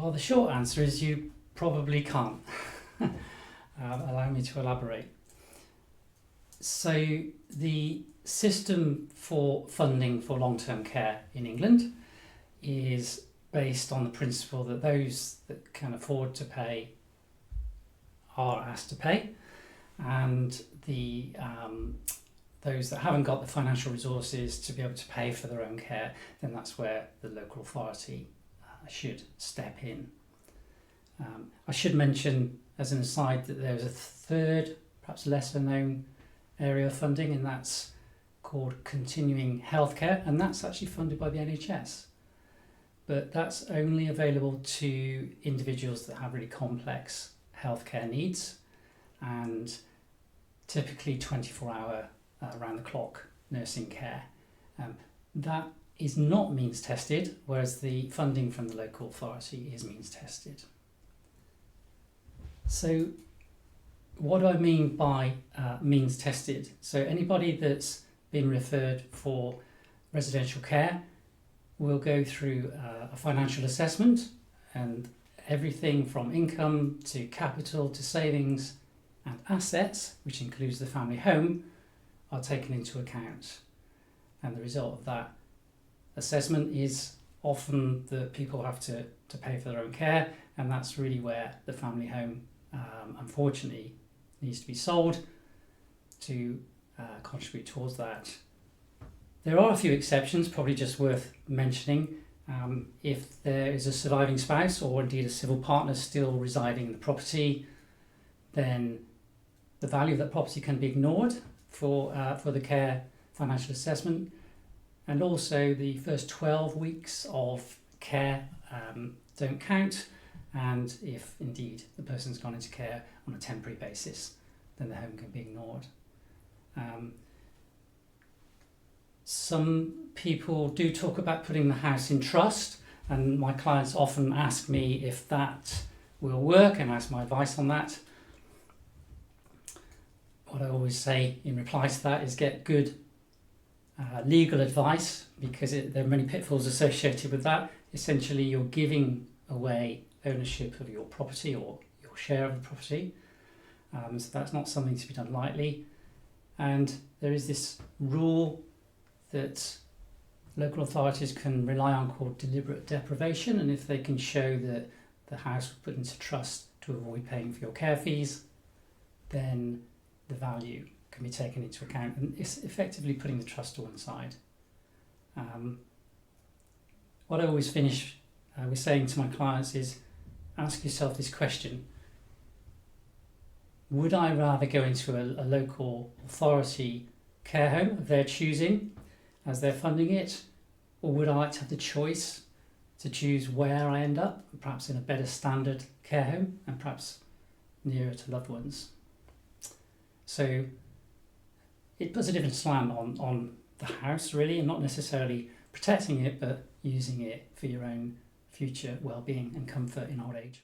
Well, the short answer is you probably can't. Allow me to elaborate. So the system for funding for long-term care in England is based on the principle that those that can afford to pay are asked to pay, and those that haven't got the financial resources to be able to pay for their own care, then that's where the local authority should step in. I should mention as an aside that there's a third, perhaps lesser known area of funding, and that's called continuing healthcare, and that's actually funded by the NHS. But that's only available to individuals that have really complex healthcare needs, and typically 24-hour round-the-clock nursing care. That is not means tested, whereas the funding from the local authority is means tested. So what do I mean by means tested? So anybody that's been referred for residential care will go through a financial assessment, and everything from income to capital to savings and assets, which includes the family home, are taken into account. And the result of that assessment is often that people have to pay for their own care, and that's really where the family home unfortunately needs to be sold to contribute towards that. There are a few exceptions, probably just worth mentioning. If there is a surviving spouse or indeed a civil partner still residing in the property, then the value of that property can be ignored for the care financial assessment, and also the first 12 weeks of care don't count, and if indeed the person's gone into care on a temporary basis, then the home can be ignored. Some people do talk about putting the house in trust, and my clients often ask me if that will work and ask my advice on that. What I always say in reply to that is get good legal advice, because there are many pitfalls associated with that. Essentially, you're giving away ownership of your property or your share of the property, so that's not something to be done lightly. And there is this rule that local authorities can rely on called deliberate deprivation, and if they can show that the house was put into trust to avoid paying for your care fees, then the value can be taken into account, and it's effectively putting the trust to one side. What I always finish with saying to my clients is, ask yourself this question: would I rather go into a local authority care home of their choosing as they're funding it, or would I like to have the choice to choose where I end up, perhaps in a better standard care home and perhaps nearer to loved ones? So it puts a different slant on the house, really, and not necessarily protecting it, but using it for your own future well-being and comfort in old age.